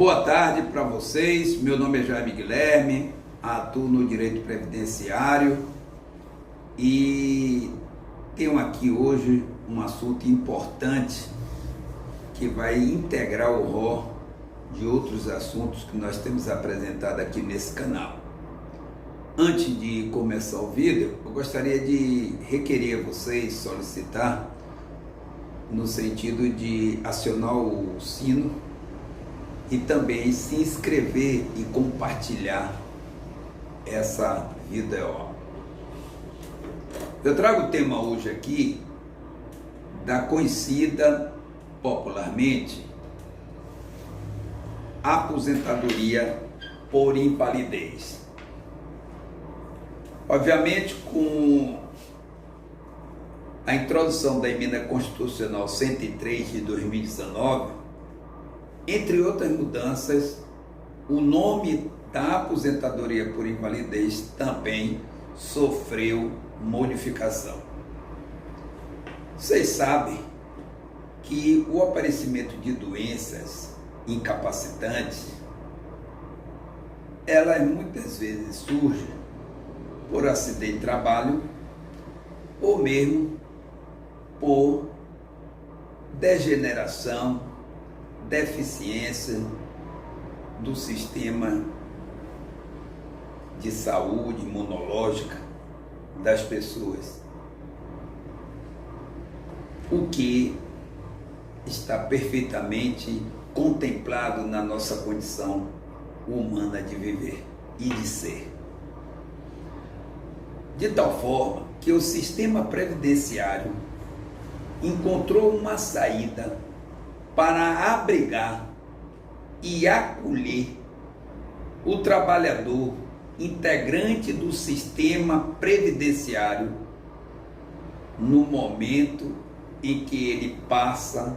Boa tarde para vocês, meu nome é Jaime Guilherme, atuo no direito previdenciário e tenho aqui hoje um assunto importante que vai integrar o rol de outros assuntos que nós temos apresentado aqui nesse canal. Antes de começar o vídeo, eu gostaria de requerer a vocês, solicitar, no sentido de acionar o sino e também se inscrever e compartilhar essa vídeo. Eu trago o tema hoje aqui da conhecida popularmente aposentadoria por invalidez. Obviamente, com a introdução da Emenda Constitucional 103 de 2019, entre outras mudanças, o nome da aposentadoria por invalidez também sofreu modificação. Vocês sabem que o aparecimento de doenças incapacitantes, elas muitas vezes surgem por acidente de trabalho ou mesmo por degeneração, deficiência do sistema de saúde imunológica das pessoas, o que está perfeitamente contemplado na nossa condição humana de viver e de ser. De tal forma que o sistema previdenciário encontrou uma saída para abrigar e acolher o trabalhador integrante do sistema previdenciário no momento em que ele passa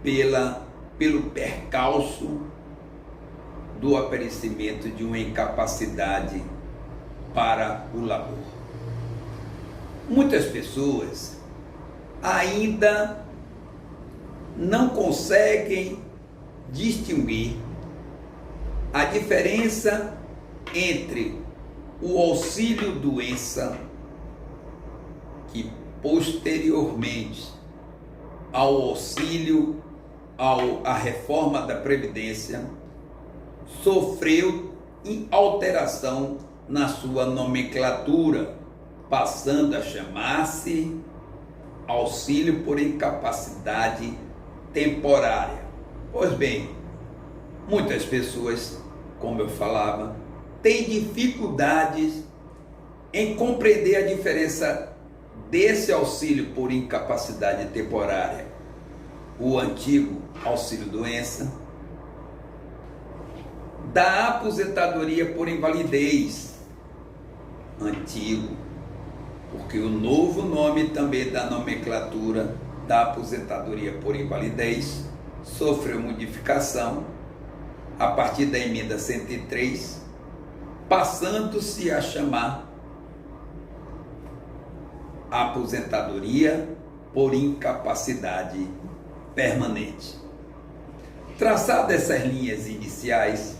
pelo percalço do aparecimento de uma incapacidade para o labor. Muitas pessoas ainda não conseguem distinguir a diferença entre o auxílio-doença, que posteriormente ao auxílio, à reforma da Previdência, sofreu alteração na sua nomenclatura, passando a chamar-se auxílio por incapacidade temporária. Pois bem, muitas pessoas, como eu falava, têm dificuldades em compreender a diferença desse auxílio por incapacidade temporária, o antigo auxílio-doença, da aposentadoria por invalidez, antigo, porque o novo nome também da nomenclatura da aposentadoria por invalidez sofreu modificação a partir da emenda 103, passando-se a chamar aposentadoria por incapacidade permanente. Traçadas essas linhas iniciais,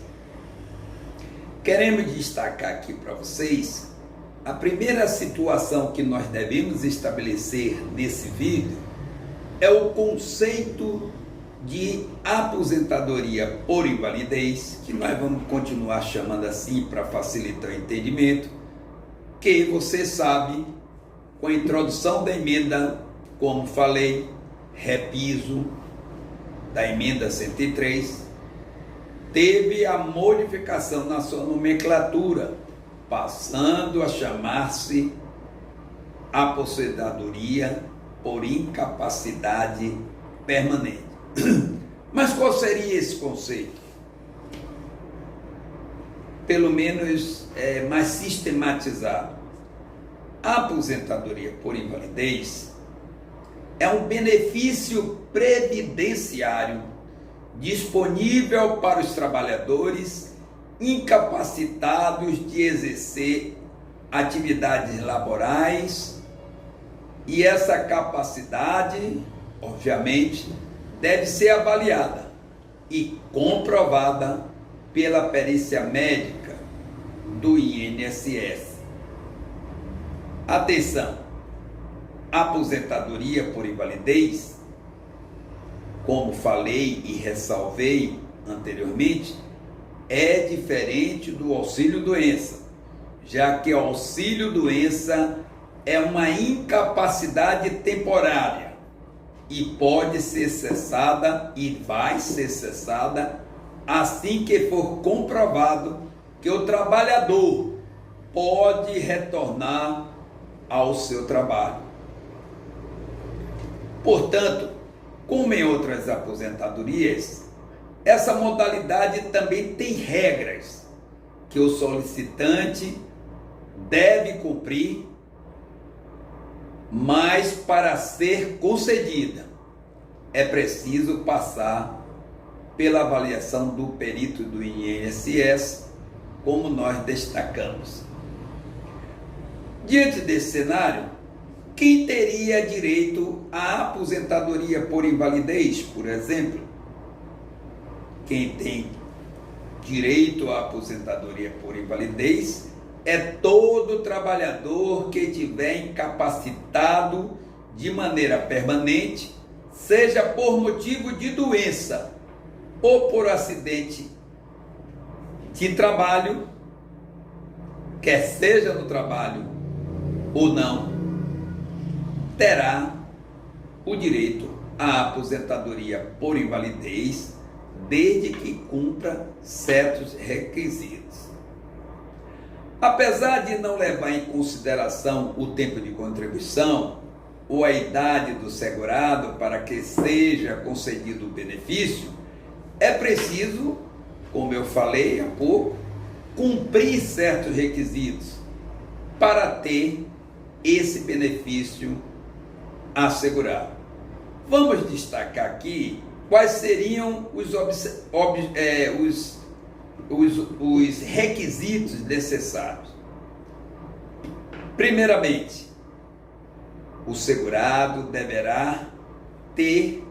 queremos destacar aqui para vocês a primeira situação que nós devemos estabelecer nesse vídeo é o conceito de aposentadoria por invalidez, que nós vamos continuar chamando assim para facilitar o entendimento, que você sabe, com a introdução da emenda, como falei, repiso, da emenda 103, teve a modificação na sua nomenclatura, passando a chamar-se aposentadoria por incapacidade permanente. Mas qual seria esse conceito? Pelo menos mais sistematizado. A aposentadoria por invalidez é um benefício previdenciário disponível para os trabalhadores incapacitados de exercer atividades laborais, e essa capacidade, obviamente, deve ser avaliada e comprovada pela perícia médica do INSS. Atenção! Aposentadoria por invalidez, como falei e ressalvei anteriormente, é diferente do auxílio-doença, já que o auxílio-doença é uma incapacidade temporária e pode ser cessada e vai ser cessada assim que for comprovado que o trabalhador pode retornar ao seu trabalho. Portanto, como em outras aposentadorias, essa modalidade também tem regras que o solicitante deve cumprir, mas para ser concedida é preciso passar pela avaliação do perito do INSS, como nós destacamos. Diante desse cenário, quem teria direito à aposentadoria por invalidez, por exemplo? Quem tem direito à aposentadoria por invalidez é todo trabalhador que estiver incapacitado de maneira permanente, seja por motivo de doença ou por acidente de trabalho, quer seja no trabalho ou não, terá o direito à aposentadoria por invalidez, desde que cumpra certos requisitos. Apesar de não levar em consideração o tempo de contribuição ou a idade do segurado para que seja concedido o benefício, é preciso, como eu falei há pouco, cumprir certos requisitos para ter esse benefício assegurado. Vamos destacar aqui quais seriam os requisitos necessários. Primeiramente, o segurado deverá ter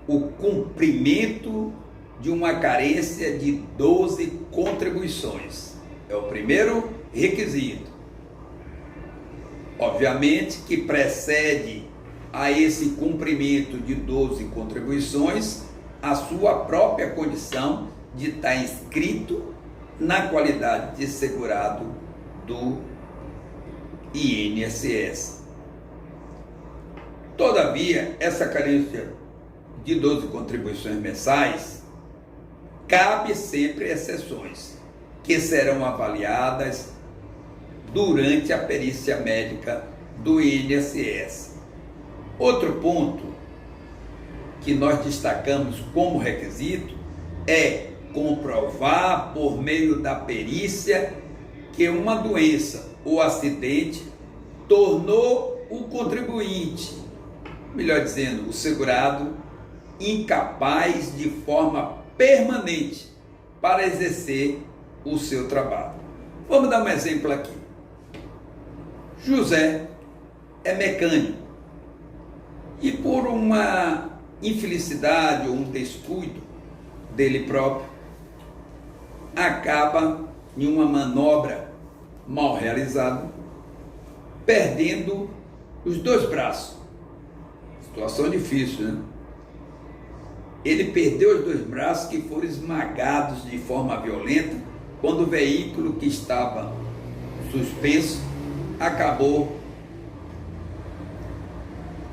o cumprimento de uma carência de 12 contribuições. É o primeiro requisito. Obviamente que precede a esse cumprimento de 12 contribuições a sua própria condição de estar inscrito na qualidade de segurado do INSS. Todavia, essa carência de 12 contribuições mensais cabe sempre exceções, que serão avaliadas durante a perícia médica do INSS. Outro ponto que nós destacamos como requisito é comprovar por meio da perícia que uma doença ou acidente tornou o contribuinte, melhor dizendo, o segurado, incapaz de forma permanente para exercer o seu trabalho. Vamos dar um exemplo aqui. José é mecânico e por uma infelicidade ou um descuido dele próprio, acaba em uma manobra mal realizada, perdendo os 2 braços. Situação difícil, né? Ele perdeu os 2 braços que foram esmagados de forma violenta quando o veículo que estava suspenso acabou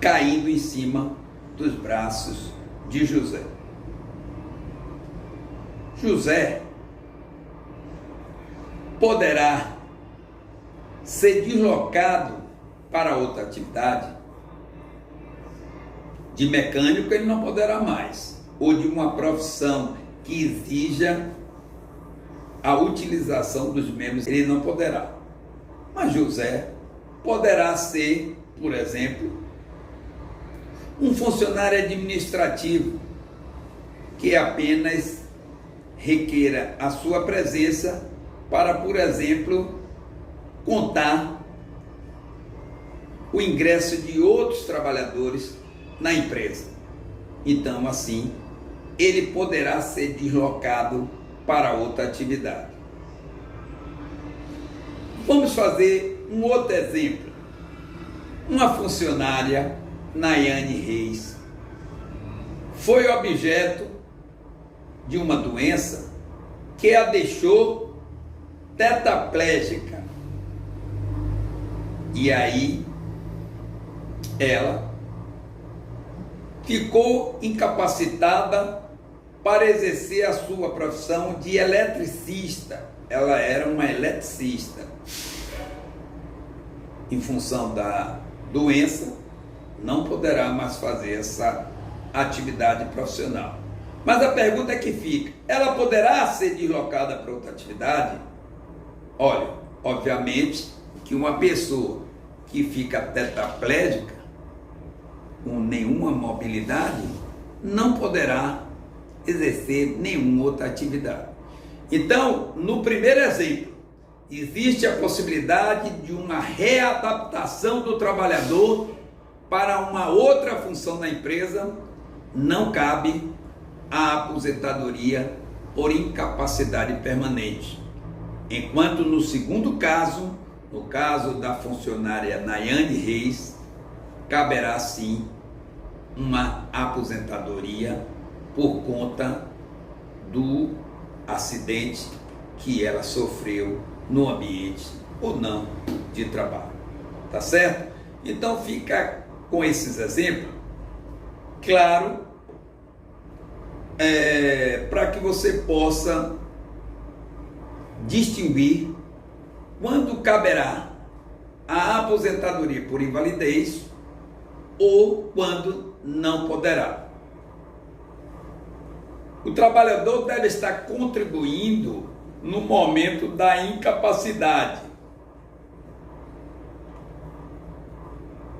caindo em cima dos braços de José. José poderá ser deslocado para outra atividade. De mecânico ele não poderá mais, ou de uma profissão que exija a utilização dos membros, ele não poderá. Mas José poderá ser, por exemplo, um funcionário administrativo que apenas requeira a sua presença para, por exemplo, contar o ingresso de outros trabalhadores na empresa. Então, assim, ele poderá ser deslocado para outra atividade. Vamos fazer um outro exemplo. Uma funcionária, Nayane Reis, foi objeto de uma doença que a deixou tetraplégica. E aí, ela ficou incapacitada para exercer a sua profissão de eletricista. Ela era uma eletricista. Em função da doença, não poderá mais fazer essa atividade profissional. Mas a pergunta é que fica: ela poderá ser deslocada para outra atividade? Olha, obviamente que uma pessoa que fica tetraplégica, com nenhuma mobilidade, não poderá exercer nenhuma outra atividade. Então, no primeiro exemplo, existe a possibilidade de uma readaptação do trabalhador para uma outra função na empresa. Não cabe a aposentadoria por incapacidade permanente. Enquanto no segundo caso, no caso da funcionária Nayane Reis, caberá sim uma aposentadoria por conta do acidente que ela sofreu no ambiente ou não de trabalho. Tá certo? Então fica com esses exemplos claro, para que você possa distinguir quando caberá a aposentadoria por invalidez ou quando não poderá. O trabalhador deve estar contribuindo no momento da incapacidade.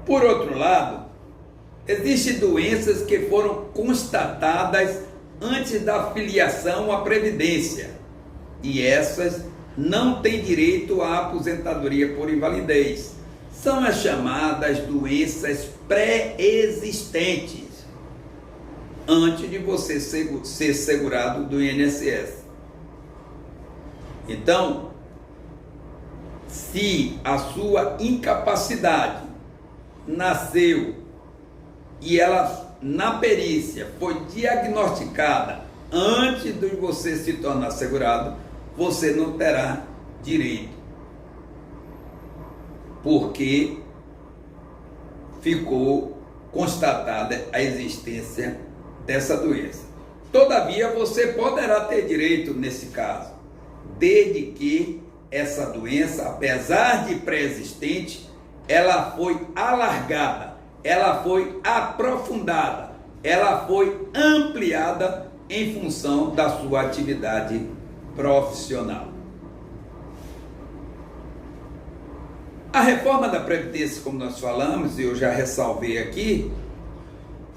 Por outro lado, existem doenças que foram constatadas antes da filiação à Previdência e essas não têm direito à aposentadoria por invalidez. São as chamadas doenças pré-existentes, antes de você ser segurado do INSS. Então, se a sua incapacidade nasceu e ela, na perícia, foi diagnosticada antes de você se tornar segurado, você não terá direito, porque ficou constatada a existência dessa doença. Todavia, você poderá ter direito nesse caso, desde que essa doença, apesar de pré-existente, ela foi alargada, ela foi aprofundada, ela foi ampliada em função da sua atividade profissional. A reforma da Previdência, como nós falamos, e eu já ressalvei aqui,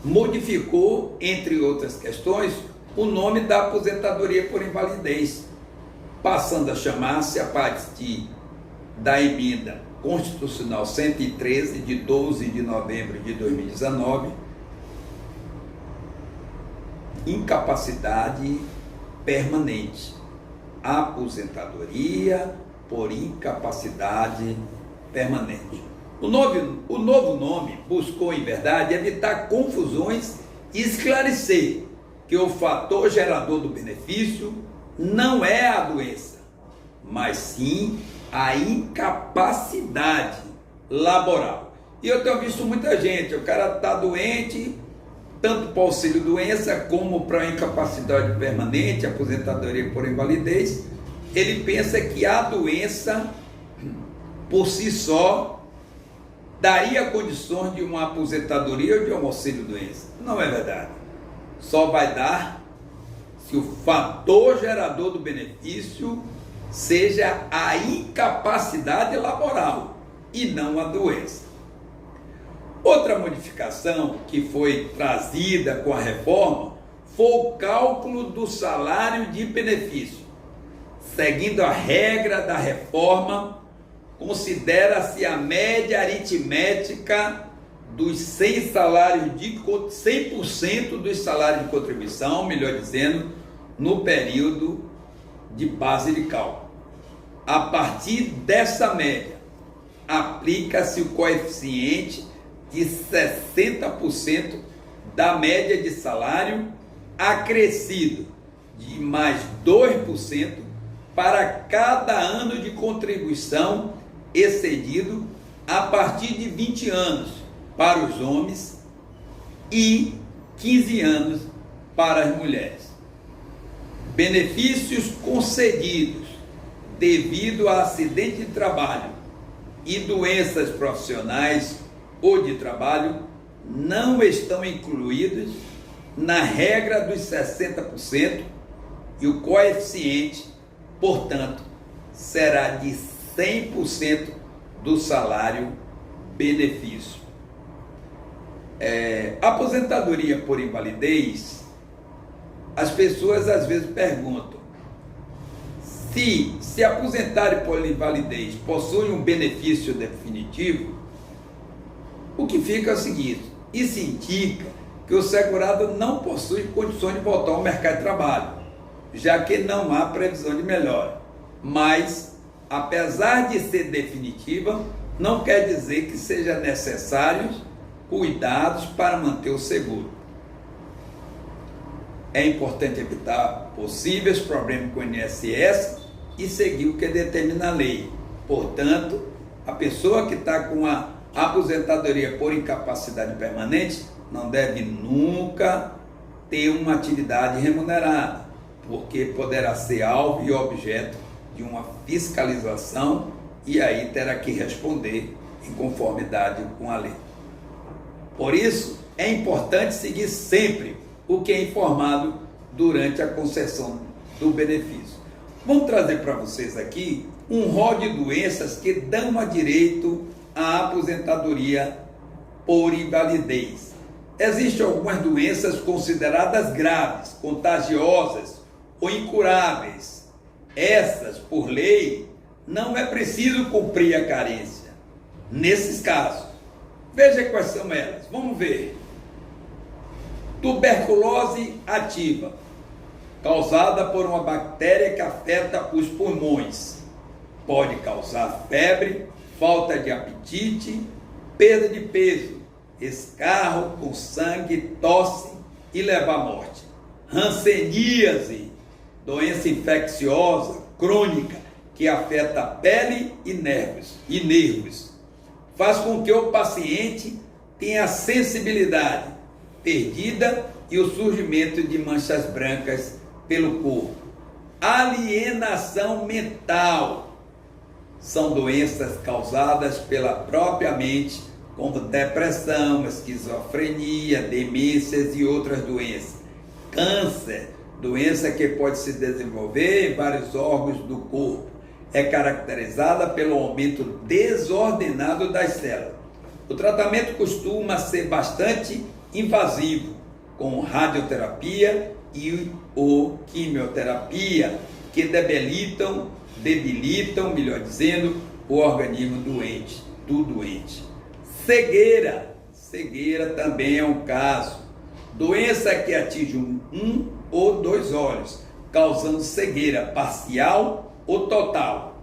modificou, entre outras questões, o nome da aposentadoria por invalidez, passando a chamar-se, a partir da emenda constitucional 113, de 12 de novembro de 2019, incapacidade permanente, aposentadoria por incapacidade permanente. O novo nome buscou, em verdade, evitar confusões e esclarecer que o fator gerador do benefício não é a doença, mas sim a incapacidade laboral. E eu tenho visto muita gente, o cara está doente, tanto para o auxílio doença como para a incapacidade permanente, aposentadoria por invalidez, ele pensa que a doença por si só daria condições de uma aposentadoria ou de um auxílio doença. Não é verdade. Só vai dar se o fator gerador do benefício seja a incapacidade laboral e não a doença. Outra modificação que foi trazida com a reforma foi o cálculo do salário de benefício. Seguindo a regra da reforma, considera-se a média aritmética dos 100% dos salários de contribuição, melhor dizendo, no período de base de cálculo. A partir dessa média, aplica-se o coeficiente de 60% da média de salário, acrescido de mais 2% para cada ano de contribuição excedido a partir de 20 anos para os homens e 15 anos para as mulheres. Benefícios concedidos devido a acidente de trabalho e doenças profissionais ou de trabalho não estão incluídos na regra dos 60% e o coeficiente, portanto, será de 100% do salário benefício. Aposentadoria por invalidez, as pessoas às vezes perguntam se aposentarem por invalidez possui um benefício definitivo. O que fica é o seguinte: isso indica que o segurado não possui condições de voltar ao mercado de trabalho, já que não há previsão de melhora. Mas, apesar de ser definitiva, não quer dizer que seja necessários cuidados para manter o seguro. É importante evitar possíveis problemas com o INSS e seguir o que determina a lei. Portanto, a pessoa que está com a aposentadoria por incapacidade permanente não deve nunca ter uma atividade remunerada, porque poderá ser alvo e objeto de uma fiscalização e aí terá que responder em conformidade com a lei. Por isso, é importante seguir sempre o que é informado durante a concessão do benefício. Vamos trazer para vocês aqui um rol de doenças que dão a direito à aposentadoria por invalidez. Existem algumas doenças consideradas graves, contagiosas ou incuráveis. Essas, por lei, não é preciso cumprir a carência. Nesses casos, veja quais são elas. Vamos ver. Tuberculose ativa, causada por uma bactéria que afeta os pulmões. Pode causar febre, falta de apetite, perda de peso, escarro com sangue, tosse e levar à morte. Hanseníase, doença infecciosa crônica que afeta a pele e nervos. Faz com que o paciente tenha a sensibilidade perdida e o surgimento de manchas brancas pelo corpo. Alienação mental são doenças causadas pela própria mente, como depressão, esquizofrenia, demências e outras doenças. Câncer, doença que pode se desenvolver em vários órgãos do corpo, é caracterizada pelo aumento desordenado das células. O tratamento costuma ser bastante invasivo, com radioterapia e ou quimioterapia, que debilitam, melhor dizendo, o organismo do doente. Cegueira também é um caso. Doença que atinge um ou dois olhos, causando cegueira parcial ou total.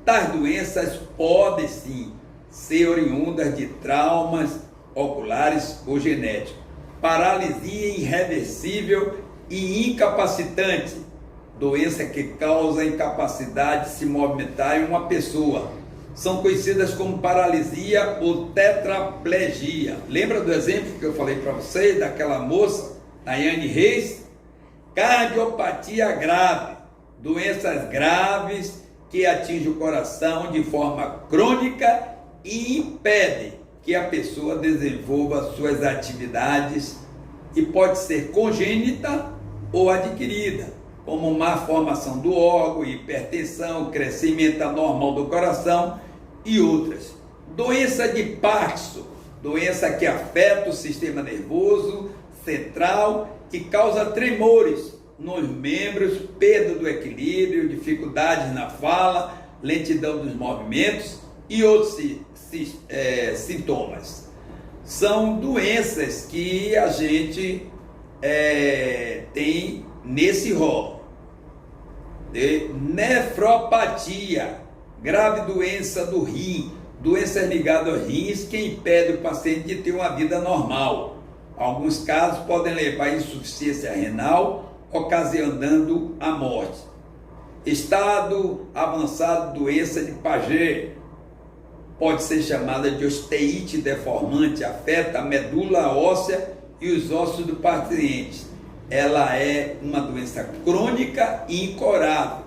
Tais doenças podem sim ser oriundas de traumas oculares ou genéticos. Paralisia irreversível e incapacitante, doença que causa incapacidade de se movimentar em uma pessoa. São conhecidas como paralisia ou tetraplegia. Lembra do exemplo que eu falei para vocês, daquela moça, Daiane Reis? Cardiopatia grave, doenças graves que atingem o coração de forma crônica e impedem que a pessoa desenvolva suas atividades e pode ser congênita ou adquirida, como má formação do órgão, hipertensão, crescimento anormal do coração e outras. Doença de Parkinson, doença que afeta o sistema nervoso central e causa tremores nos membros, perda do equilíbrio, dificuldades na fala, lentidão dos movimentos e outros sintomas. são doenças que a gente tem nesse rol. De nefropatia, grave doença do rim, doenças ligadas aos rins que impede o paciente de ter uma vida normal. Alguns casos podem levar a insuficiência renal, ocasionando a morte. Estado avançado, doença de Paget, pode ser chamada de osteite deformante, afeta a medula óssea e os ossos do paciente. Ela é uma doença crônica e incurável.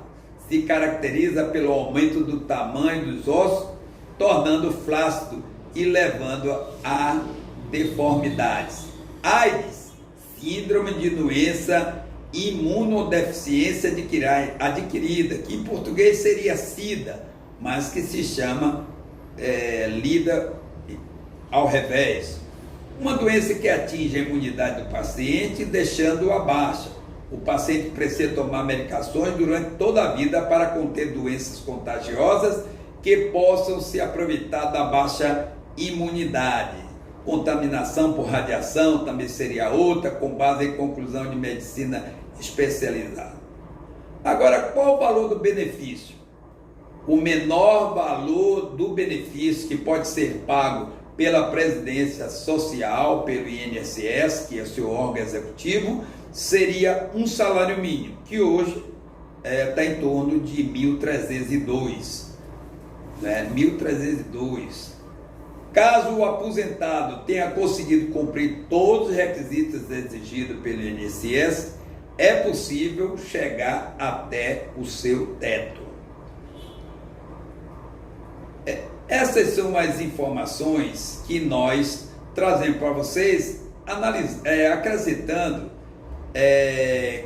Se caracteriza pelo aumento do tamanho dos ossos, tornando flácido e levando a deformidades. AIDS, síndrome de doença imunodeficiência adquirida, que em português seria SIDA, mas que se chama lida ao revés. Uma doença que atinge a imunidade do paciente, deixando-a baixa. O paciente precisa tomar medicações durante toda a vida para conter doenças contagiosas que possam se aproveitar da baixa imunidade. Contaminação por radiação também seria outra, com base em conclusão de medicina especializada. Agora, qual o valor do benefício? O menor valor do benefício que pode ser pago pela Previdência Social, pelo INSS, que é o seu órgão executivo, seria um salário mínimo, que hoje está em torno de 1.302. 1.302. Caso o aposentado tenha conseguido cumprir todos os requisitos exigidos pelo INSS, é possível chegar até o seu teto. Essas são as informações que nós trazemos para vocês, acrescentando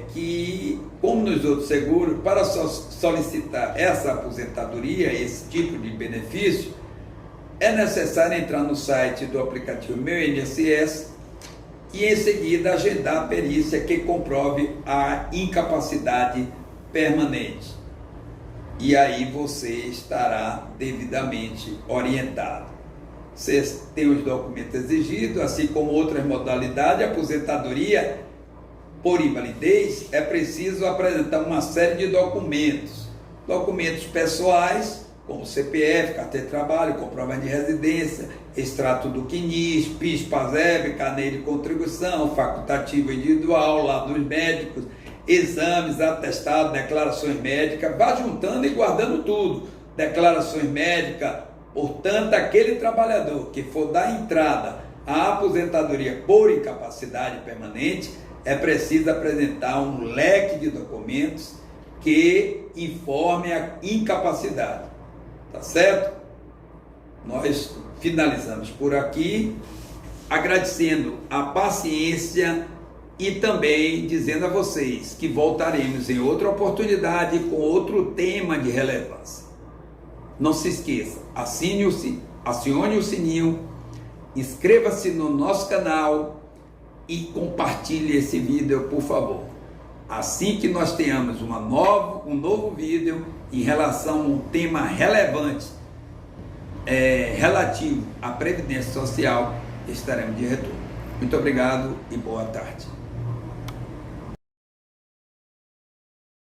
que, como nos outros seguros, para solicitar essa aposentadoria, esse tipo de benefício, é necessário entrar no site do aplicativo Meu INSS e em seguida agendar a perícia que comprove a incapacidade permanente. E aí você estará devidamente orientado. Você tem os documentos exigidos, assim como outras modalidades. A aposentadoria por invalidez é preciso apresentar uma série de documentos. Documentos pessoais, como CPF, carteira de trabalho, comprovante de residência, extrato do CNIS, PIS, PASEB, carnê de contribuição, facultativo individual, laudos médicos, exames, atestados, declarações médicas, vá juntando e guardando tudo. Declarações médicas, portanto, aquele trabalhador que for dar entrada à aposentadoria por incapacidade permanente, é preciso apresentar um leque de documentos que informem a incapacidade. Tá certo? Nós finalizamos por aqui, agradecendo a paciência e também dizendo a vocês que voltaremos em outra oportunidade com outro tema de relevância. Não se esqueça, acione o sininho, inscreva-se no nosso canal e compartilhe esse vídeo, por favor. Assim que nós tenhamos um novo vídeo em relação a um tema relevante, relativo à Previdência Social, estaremos de retorno. Muito obrigado e boa tarde.